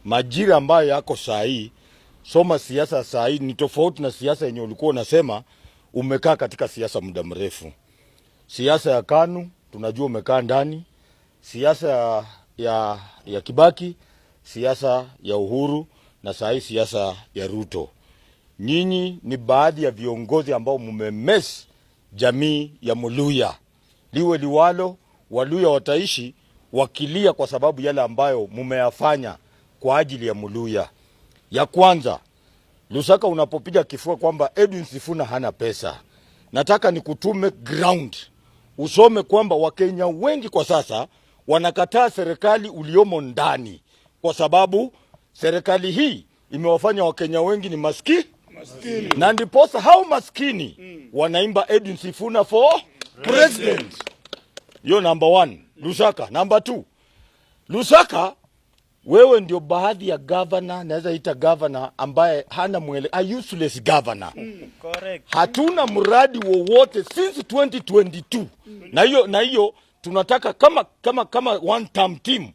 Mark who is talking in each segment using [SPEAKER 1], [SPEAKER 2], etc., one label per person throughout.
[SPEAKER 1] majira ambayo yako saa hii, soma siasa saa hii ni tofauti na siasa yenye ulikuwa unasema umekaa katika siasa muda mrefu. Siasa ya KANU tunajua umekaa ndani, siasa ya Kibaki, siasa ya Uhuru na saa hii siasa ya Ruto. Nyinyi ni baadhi ya viongozi ambao mumemess jamii ya Muluya. Liwe liwalo, Waluya wataishi wakilia kwa sababu yale ambayo mumeyafanya kwa ajili ya Muluya. Ya kwanza, Lusaka unapopiga kifua kwamba Edwin Sifuna hana pesa, nataka nikutume ground usome kwamba Wakenya wengi kwa sasa wanakataa serikali uliomo ndani kwa sababu serikali hii imewafanya Wakenya wengi ni maskini. Na ndiposa hao maskini wanaimba Edwin Sifuna for president. Yo number 1, Lusaka. Number 2, Lusaka wewe ndio baadhi ya governor, naweza ita governor ambaye hana a useless governor. Correct. Hatuna mradi wowote since 2022. Na hiyo tunataka kama one term team.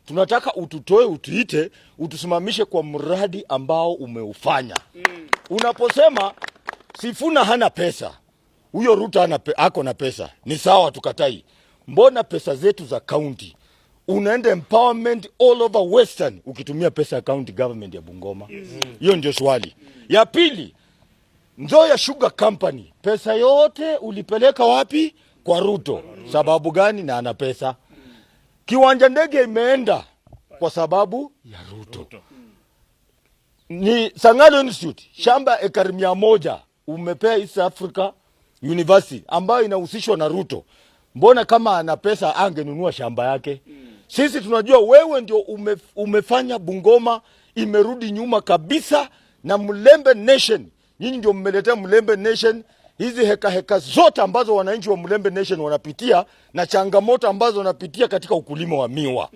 [SPEAKER 1] Tunataka ututoe, utuite, utusimamishe kwa mradi ambao umeufanya. Unaposema Sifuna hana pesa, huyo Ruto ako na pesa, ni sawa, tukatai. Mbona pesa zetu za county unaenda empowerment all over Western ukitumia pesa ya county government ya Bungoma? Hiyo ndio swali. Ya pili, Nzoia Sugar Company, pesa yote ulipeleka wapi? Kwa Ruto. Sababu gani? Na ana pesa. Kiwanja ndege imeenda kwa sababu ya Ruto. Ni Sangalo Institute, shamba ekari 100 umepea East Africa University ambayo inahusishwa na Ruto. Mbona kama ana pesa angenunua shamba yake? Sisi tunajua wewe ndio umefanya Bungoma imerudi nyuma kabisa, na Mulembe Nation, nyinyi ndio mmeletea Mulembe Nation hizi heka zote ambazo wananchi wa Mulembe Nation wanapitia na changamoto ambazo wanapitia katika ukulima wa miwa.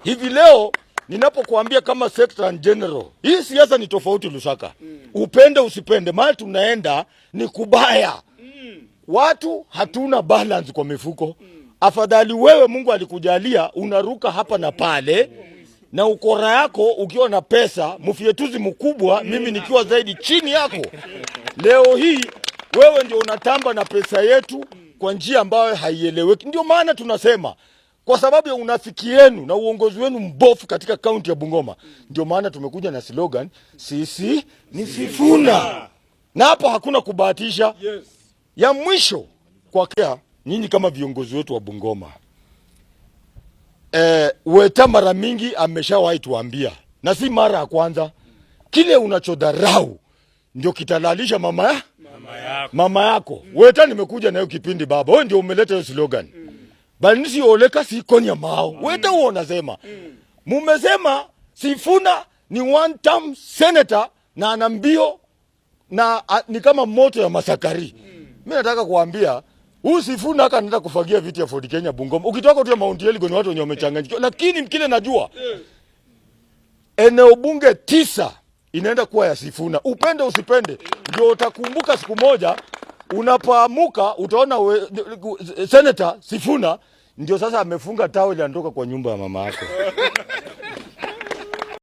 [SPEAKER 1] Hivi leo ninapokuambia kama Secretary General, hii siasa ni tofauti Lusaka. Upende usipende, mahali tunaenda ni kubaya. Watu hatuna balance kwa mifuko. Afadhali wewe Mungu alikujalia unaruka hapa na pale na ukora yako ukiwa na pesa, mfietuzi mkubwa, mimi nikiwa zaidi chini yako. Leo hii wewe ndio unatamba na pesa yetu kwa njia ambayo haieleweki. Ndio maana tunasema kwa sababu ya unafiki yenu na uongozi wenu mbofu katika kaunti ya Bungoma, ndio maana tumekuja na slogan sisi ni Sifuna. Na hapo hakuna kubahatisha. Ya mwisho kwa kia nyinyi kama viongozi wetu wa Bungoma, Weta mara mingi ameshawahi tuambia, na si mara ya kwanza, kile unachodharau ndio kitalalisha mama yako. Weta nimekuja na hiyo kipindi baba, wewe ndio umeleta hiyo slogan. Bali nisi oleka si konya mao. Weta huo unasema. Mumesema Sifuna ni one term senator na anambio na ni kama moto ya Masakari. Mimi nataka kuambia huyu Sifuna haka anaenda kufagia viti ya Ford Kenya Bungoma. Ukitoka tu ya Mount Elgon ni watu wenye wamechanganyikiwa. Lakini kile najua eneo bunge 9 inaenda kuwa ya Sifuna. Upende usipende, ndio utakumbuka siku moja unapoamuka utaona Senator Sifuna ndio sasa amefunga taweli anatoka kwa nyumba ya mama yako.